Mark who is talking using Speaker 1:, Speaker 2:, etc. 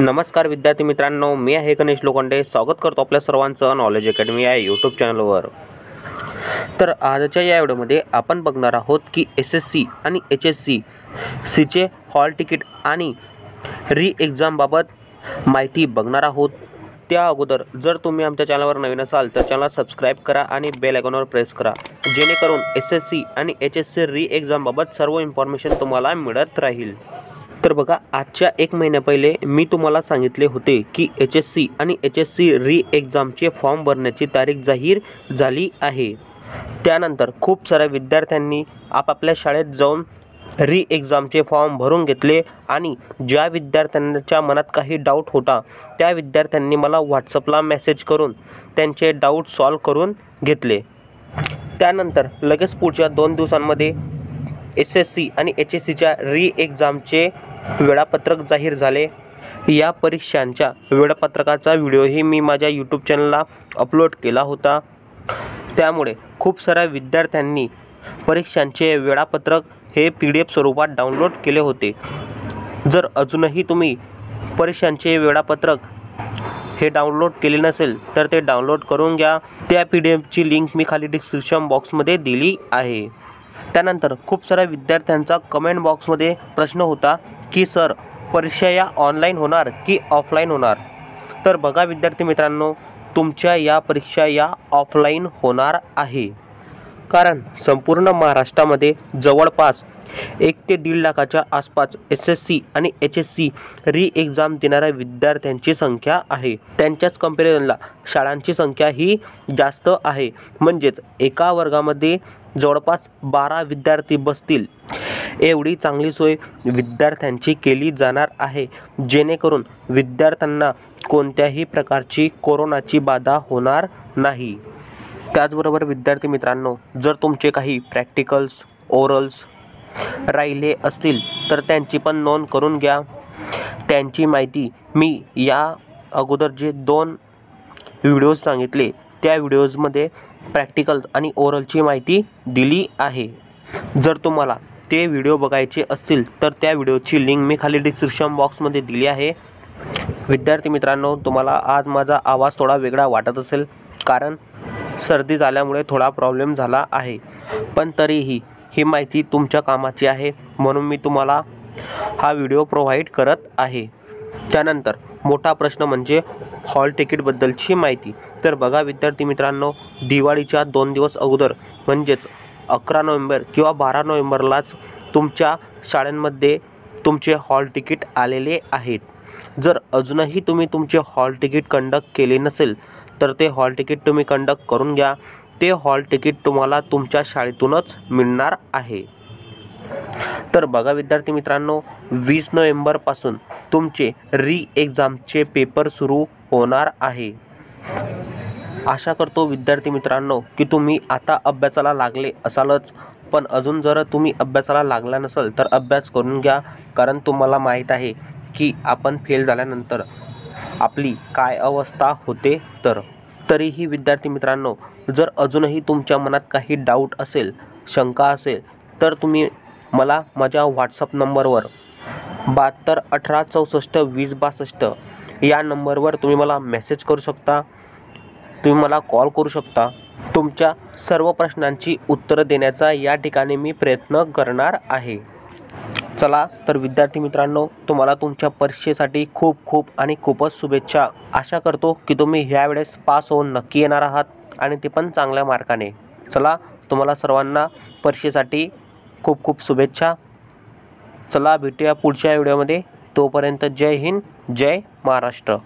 Speaker 1: नमस्कार विद्यार्थी मित्रांनो, मी आहे गणेश लोखंडे. स्वागत करतो आपल्या सर्वांचं नॉलेज अकॅडमी या यूट्यूब चॅनलवर. तर आजच्या या व्हिडिओमध्ये आपण बघणार आहोत की SSC आणि HSCचे हॉल तिकीट आणि री एक्झामबाबत माहिती बघणार आहोत. त्या अगोदर जर तुम्ही आमच्या चॅनलवर नवीन असाल तर चॅनल सबस्क्राईब करा आणि बेल आयकॉनवर प्रेस करा, जेणेकरून SSC आणि HSC री एक्झामबाबत सर्व इन्फॉर्मेशन तुम्हाला मिळत राहील. तर बघा, आजच्या 1 महिन्या पहिले मी तुम्हाला सांगितले होते की HSC आणि HSC री एक्झामचे फॉर्म भरण्याची तारीख जाहीर झाली आहे. त्यानंतर खूप साऱ्या विद्यार्थ्यांनी आपापल्या शाळेत जाऊन री एक्झामचे फॉर्म भरून घेतले आणि ज्या विद्यार्थ्यांच्या मनात काही डाऊट होता त्या विद्यार्थ्यांनी मला व्हॉट्सअपला मेसेज करून त्यांचे डाऊट सॉल्व करून घेतले. त्यानंतर लगेच पुढच्या 2 दिवसांमध्ये SSC आणि HSCच्या री एक्झामचे वेळापत्रक जाहीर झाले. या परीक्षांच्या वेळापत्रकाचा व्हिडिओही मी माझ्या यूट्यूब चॅनलला अपलोड केला होता. त्यामुळे खूप साऱ्या विद्यार्थ्यांनी परीक्षांचे वेळापत्रक हे PDF स्वरूपात डाउनलोड केले होते. जर अजूनही तुम्ही परीक्षांचे वेळापत्रक हे डाउनलोड केले नसेल तर ते डाउनलोड करून घ्या. त्या PDFची लिंक मी खाली डिस्क्रिप्शन बॉक्समध्ये दिली आहे. त्यानंतर खूप साऱ्या विद्यार्थ्यांचा कमेंट बॉक्समध्ये प्रश्न होता की सर, परीक्षा या ऑनलाईन होणार की ऑफलाईन होणार? तर बघा विद्यार्थी मित्रांनो, तुमच्या या परीक्षा या ऑफलाईन होणार आहे. कारण संपूर्ण महाराष्ट्रामध्ये जवळपास 1 ते 1.5 लाखाच्या आसपास SSC आणि HSC री एक्झाम देणाऱ्या विद्यार्थ्यांची संख्या आहे. त्यांच्याच कंपॅरिझनला शाळांची संख्या ही जास्त आहे. म्हणजेच एका वर्गामध्ये जवळपास 12 विद्यार्थी बसतील एवढी चांगली सोय विद्यार्थ्यांची केली जाणार आहे, जेणेकरून विद्यार्थ्यांना कोणत्याही प्रकारची कोरोनाची बाधा होणार नाही. त्याचबरोबर विद्यार्थी मित्रांनो, जर तुमचे काही प्रॅक्टिकल्स, ओरल्स राहिले असतील तर त्यांची पण नोंद करून घ्या. त्यांची माहिती मी या अगोदर जे 2 व्हिडिओज सांगितले त्या व्हिडिओजमध्ये प्रॅक्टिकल आणि ओरलची माहिती दिली आहे. जर तुम्हाला ते व्हिडिओ बघायचे असतील तर त्या व्हिडिओची लिंक मी खाली डिस्क्रिप्शन बॉक्समध्ये दिली आहे. विद्यार्थी मित्रांनो, तुम्हाला आज माझा आवाज थोडा वेगळा वाटत असेल, कारण सर्दी झाल्यामुळे थोडा प्रॉब्लेम झाला आहे. पण तरीही ही माहिती तुमच्या कामाची आहे, म्हणून मी तुम्हाला हा व्हिडिओ प्रोव्हाइड करत आहे. त्यानंतर मोठा प्रश्न म्हणजे हॉल तिकीटबद्दलची माहिती. तर बघा विद्यार्थी मित्रांनो, दिवाळीच्या 2 दिवस अगोदर म्हणजेच 11 नोव्हेंबर किंवा 12 नोव्हेंबरलाच तुमच्या शाळांमध्ये तुमचे हॉल तिकीट आलेले आहेत. जर अजूनही तुम्ही तुमचे हॉल तिकीट कंडक्ट केले नसेल तर ते हॉल तिकीट तुम्ही कंडक्ट करून घ्या. ते हॉल तिकीट तुम्हाला तुमच्या शाळेतूनच मिळणार आहे. तर बघा विद्यार्थी मित्रांनो, 20 नोव्हेंबरपासून तुमचे री एक्झामचे पेपर सुरू होणार आहे. आशा करतो विद्यार्थी मित्रांनो की तुम्ही आता अभ्यासाला लागले असालच, पण अजून जर तुम्ही अभ्यासाला लागला नसेल तर अभ्यास करून घ्या. कारण तुम्हाला माहीत आहे की आपण फेल झाल्यानंतर आपली काय अवस्था होते. तरीही विद्यार्थी मित्रांनो, जर अजूनही तुमच्या मनात काही डाऊट असेल, शंका असेल तर तुम्ही मला माझ्या व्हॉट्सअप नंबरवर 72 18 64 20 62 या नंबरवर तुम्ही मला मेसेज करू शकता, तुम्ही मला कॉल करू शकता. तुमच्या सर्व प्रश्नांची उत्तरं देण्याचा या ठिकाणी मी प्रयत्न करणार आहे. चला तर विद्यार्थी मित्रांनो, तुम्हाला तुमच्या परीक्षेसाठी खूप खूप आणि खूपच शुभेच्छा. आशा करतो की तुम्ही ह्यावेळेस पास होऊन नक्की येणार आहात आणि ते पण चांगल्या मार्काने. चला, तुम्हाला सर्वांना परीक्षेसाठी खूप खूप शुभेच्छा. चला भेटूया पुढच्या व्हिडिओमध्ये. तोपर्यंत जय हिंद, जय महाराष्ट्र.